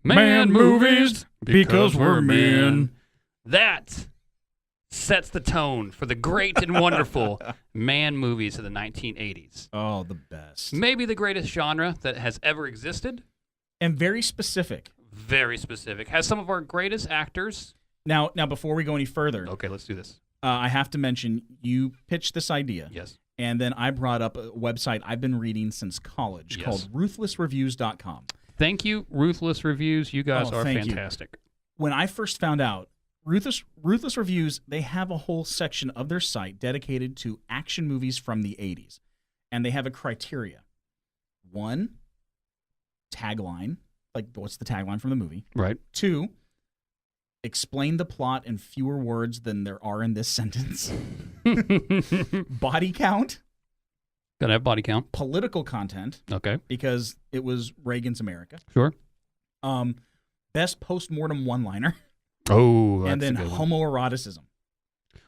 Man movies, because we're men. That sets the tone for the great and wonderful man movies of the 1980s. Oh, the best. Maybe the greatest genre that has ever existed. And very specific. Very specific. Has some of our greatest actors. Now, before we go any further, Okay, let's do this. I have to mention you pitched this idea. Yes. And then I brought up a website I've been reading since college called RuthlessReviews.com. Thank you, Ruthless Reviews. You guys are thank you. fantastic. When I first found out, Ruthless Reviews, they have a whole section of their site dedicated to action movies from the 80s. And they have a criteria. 1, tagline. Like, what's the tagline from the movie? Right. 2, explain the plot in fewer words than there are in this sentence. Body count. Gotta have body count. Political content, Okay. because it was Reagan's America. Sure. Best post-mortem one-liner. Oh, that's and then a good one. homoeroticism.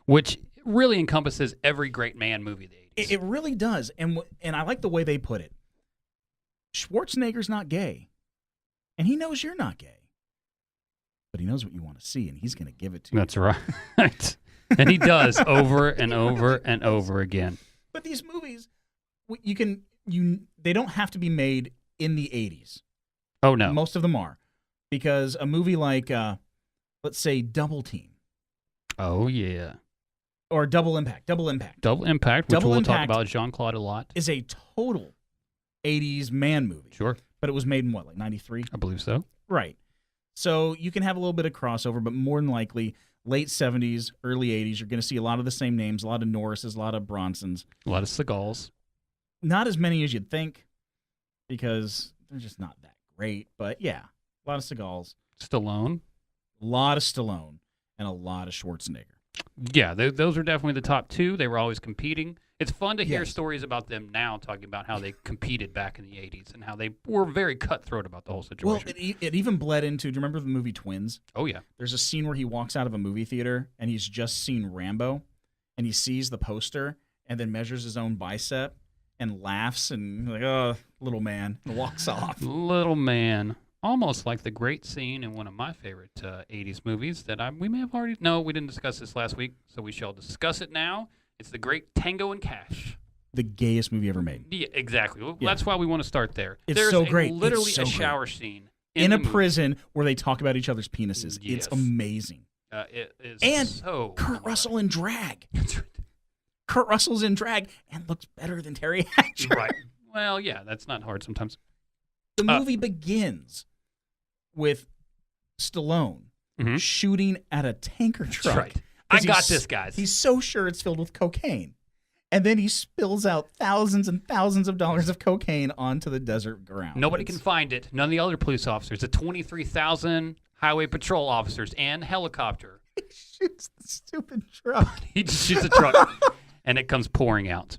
Which really encompasses every great man movie of the 80s. It really does. And I like the way they put it. Schwarzenegger's not gay. And he knows you're not gay. But he knows what you want to see, and he's going to give it to you. That's right. And he does over and over and over again. But these movies, they don't have to be made in the 80s. Oh, no. Most of them are. Because a movie like, let's say, Double Team. Oh, yeah. Or Double Impact. Double Impact, which Double we'll talk Impact about Jean-Claude a lot. is a total 80s man movie. Sure. But it was made in what, like 93? I believe so. Right. So you can have a little bit of crossover, but more than likely, late 70s, early 80s, you're going to see a lot of the same names, a lot of Norrises, a lot of Bronsons. A lot of Seagulls. Not as many as you'd think, because they're just not that great. But yeah, a lot of Seagulls, Stallone. a lot of Stallone, and a lot of Schwarzenegger. Yeah, those are definitely the top two. They were always competing. It's fun to hear Yes. stories about them now, talking about how they competed back in the 80s and how they were very cutthroat about the whole Well, situation. it even bled into, do you remember the movie Twins? Oh, yeah. There's a scene where he walks out of a movie theater, and he's just seen Rambo, and he sees the poster, and then measures his own bicep, and laughs, and like, oh, little man, and walks off. Little man. Almost like the great scene in one of my favorite 80s movies that we may have already... No, we didn't discuss this last week, so we shall discuss it now. It's the great Tango and Cash. The gayest movie ever made. Yeah, exactly. Well, Yeah. That's why we want to start there. It's There's so great. Literally It's so a great. shower scene In the a movie. prison where they talk about each other's penises. Yes. It's amazing. It is And so... Kurt Russell in drag. That's right. Kurt Russell's in drag and looks better than Terry Hatcher. Right. Well, yeah, that's not hard sometimes. The movie begins with Stallone Mhm. shooting at a tanker truck. right. I 'Cause got he's- this, guys. He's so sure it's filled with cocaine. And then he spills out thousands and thousands of dollars of cocaine onto the desert ground. Nobody can find it. None of the other police officers. The 23,000 highway patrol officers and helicopter. He shoots the stupid truck. He just shoots a truck, and it comes pouring out.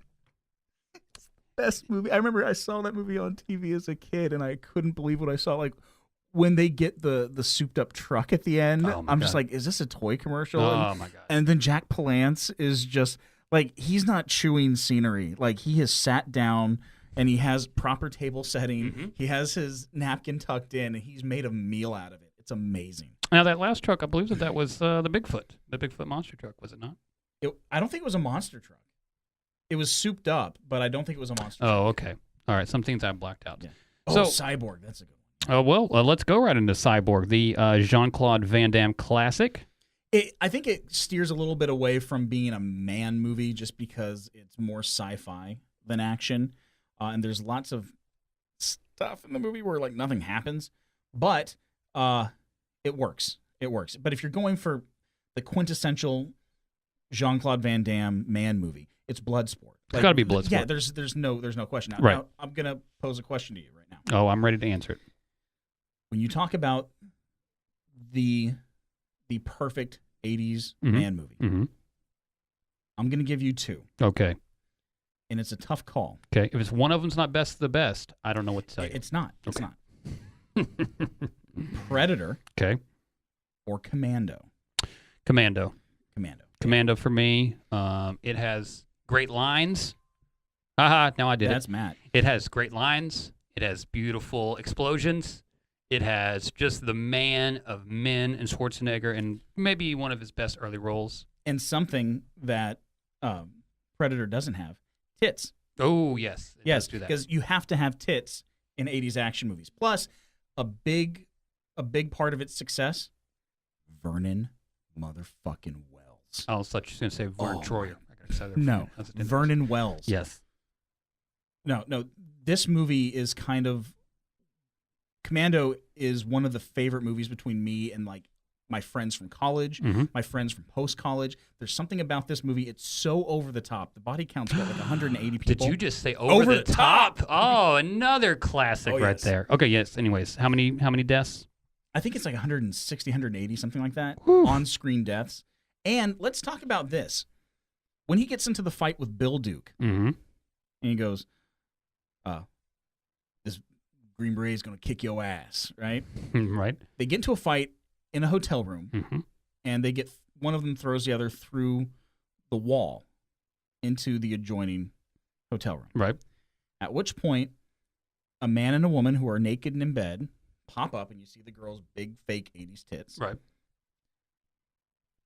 Best movie. I remember I saw that movie on TV as a kid, and I couldn't believe what I saw. Like, when they get the souped up truck at the end, Oh, my I'm just God. like, is this a toy commercial? Oh, my God. And then Jack Palance is just like, he's not chewing scenery. Like, he has sat down and he has proper table setting. Mhm. He has his napkin tucked in, and he's made a meal out of it. It's amazing. Now, that last truck, I believe that was the Bigfoot monster truck, was it not? I don't think it was a monster truck. It was souped up, but I don't think it was a monster truck. Oh, okay. All right. Some things I blacked out. Yeah. So- Cyborg. That's a good one. Well, let's go right into Cyborg, the Jean-Claude Van Damme classic. I think it steers a little bit away from being a man movie just because it's more sci-fi than action. And there's lots of stuff in the movie where, like, nothing happens. But it works. It works. But if you're going for the quintessential Jean-Claude Van Damme man movie, it's Bloodsport. It's gotta be Bloodsport. Yeah, there's no question. Now, Right. now, I'm going to pose a question to you right now. Oh, I'm ready to answer it. When you talk about the perfect 80s Mhm. man movie, Mm-hmm. I'm going to give you two, Okay. and it's a tough call. Okay. If it's one of them's not best of the best, I don't know what to tell you. It's not. It's Okay. not. Predator Okay. or Commando. Commando. Commando. Commando for me. It has great lines. Haha, now I did That's it. Matt. It has great lines. It has beautiful explosions. It has just the man of men in Schwarzenegger and maybe one of his best early roles. And something that Predator doesn't have, tits. Oh, yes. It Yes, does do that. because you have to have tits in 80s action movies. Plus, a big part of its success, Vernon motherfucking Wells. I was going to say Vern Oh, Troyer. I got excited. No, That's a different- Vernon Wells. Yes. No, this movie is kind of Commando is one of the favorite movies between me and like my friends from college, Mhm. my friends from post college. There's something about this movie. It's so over the top. The body count's got like 180 people. Did you just say over the top? Oh, another classic Oh, right yes. there. Okay, yes. Anyways, how many deaths? I think it's like 160, 180, something like that, Whew. on-screen deaths. And let's talk about this. When he gets into the fight with Bill Duke, Mm-hmm. and he goes, this Green Beret's going to kick your ass, right? Right. They get into a fight in a hotel room, Mm-hmm. and they get one of them throws the other through the wall into the adjoining hotel room. Right. At which point, a man and a woman who are naked and in bed pop up, and you see the girl's big fake 80s tits. Right.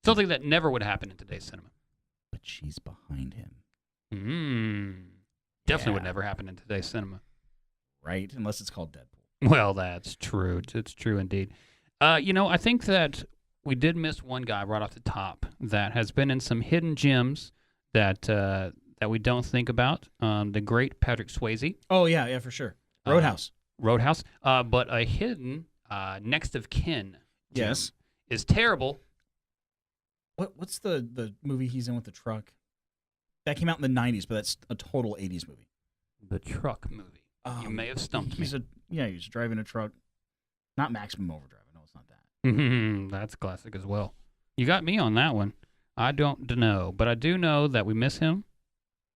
Something that never would happen in today's cinema. But she's behind him, Definitely Yeah. would never happen in today's cinema. right? Unless it's called Deadpool. Well, that's true. It's true indeed. I think that we did miss one guy right off the top that has been in some hidden gems that that we don't think about. The great Patrick Swayze, Oh, yeah, for sure. Roadhouse. Roadhouse, but a hidden next of kin gem Yes. is terrible. What's the movie he's in with the truck? That came out in the 90s, but that's a total 80s movie. The truck movie. You may have stumped me. He's driving a truck. Not Maximum Overdrive. I know it's not that. That's classic as well. You got me on that one. I don't know, but I do know that we miss him,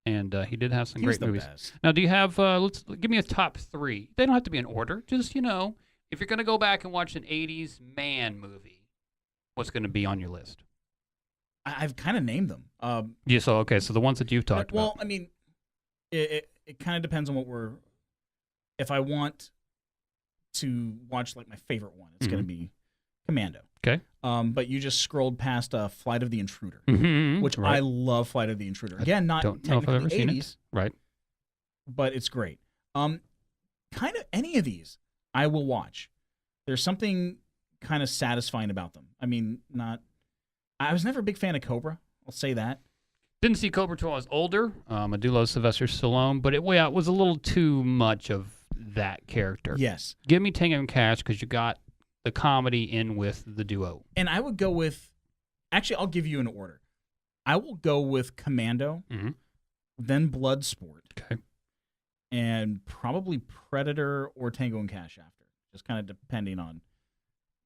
and he did have some He's great the movies. best. Now, do you have? Give me a top three. They don't have to be in order. Just if you're gonna go back and watch an '80s man movie, what's gonna be on your list? I've kind of named them. Yeah. So okay. So the ones that you've talked Well, about. I mean, it kind of depends on what we're. If I want to watch like my favorite one, it's going to be Commando. Okay. But you just scrolled past Flight of the Intruder, Mhm, which right. I love. Flight of the Intruder. Again, not don't know if I've technically ever seen it. 80s, Right. but it's great. Kind of any of these I will watch. There's something kind of satisfying about them. I mean, I was never a big fan of Cobra. I'll say that. Didn't see Cobra till I was older. I do love Sylvester Stallone, but it was a little too much of that character. Yes. Give me Tango and Cash because you got the comedy in with the duo. And I would go with, actually, I'll give you an order. I will go with Commando, Mhm. then Bloodsport, Okay. and probably Predator or Tango and Cash after, just kind of depending on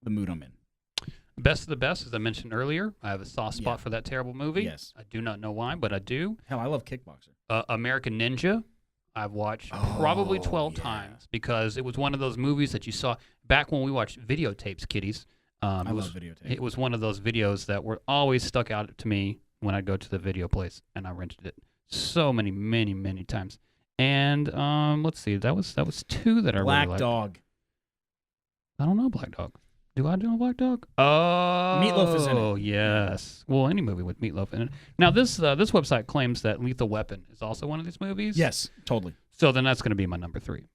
the mood I'm in. Best of the best, as I mentioned earlier. I have a soft spot Yeah. for that terrible movie. Yes. I do not know why, but I do. Hell, I love Kickboxer. American Ninja, I've watched probably 12 yeah. times because it was one of those movies that you saw back when we watched videotapes, kiddies. I it was, love videotape. It was one of those videos that were always stuck out to me when I go to the video place, and I rented it so many, many, many times. And let's see, that was two that I Black really liked. Dog. I don't know Black Dog. Do I know Black Dog? Oh, Meatloaf is in it. Oh, yes. Well, any movie with Meatloaf in it. Now, this website claims that Lethal Weapon is also one of these movies. Yes, totally. So then that's going to be my number 3.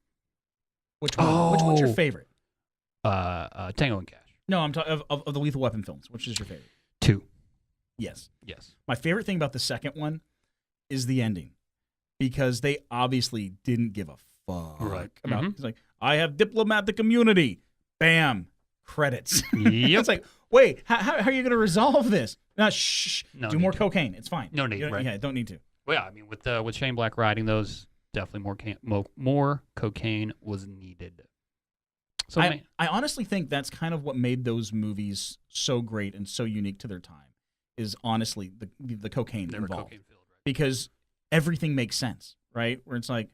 Which one? Which one's your Oh. favorite? Tango and Cash. No, I'm talking of the Lethal Weapon films. Which is your favorite? 2. Yes. Yes. My favorite thing about the second one is the ending, because they obviously didn't give a fuck Right. about. Mhm. It's like, I have diplomatic immunity. Bam, credits. Yep. It's like, wait, how are you going to resolve this? No, shh. No Do need more to. cocaine. It's fine. No need, You don't- right. Yeah, don't need to. Well, yeah, I mean, with Shane Black writing those, definitely more cocaine was needed. So I honestly think that's kind of what made those movies so great and so unique to their time. Is honestly the cocaine they were involved, cocaine filled, right? because everything makes sense, right? Where it's like,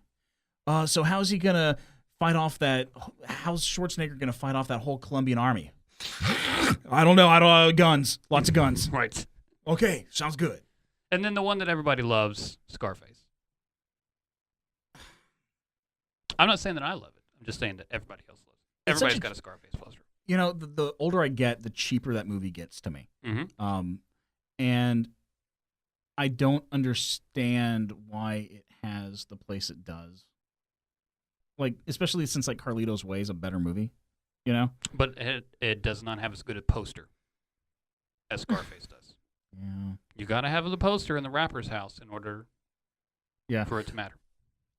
so how's he gonna fight off that? How's Schwarzenegger gonna fight off that whole Colombian army? I don't know. Guns, lots of guns. Right. Okay, sounds good. And then the one that everybody loves, Scarface. I'm not saying that I love it. I'm just saying that everybody else loves Everybody's got a Scarface poster. You know, the older I get, the cheaper that movie gets to me. Mm-hmm. And I don't understand why it has the place it does. Like, especially since like Carlito's Way is a better movie, you know? But it does not have as good a poster as Scarface does. Yeah. You got to have the poster in the rapper's house in order for it to matter.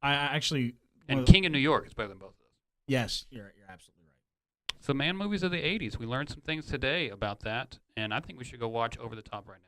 I actually... And King of New York is better than both of those. Yes, you're absolutely right. So man movies of the 80s. We learned some things today about that, and I think we should go watch Over the Top right now.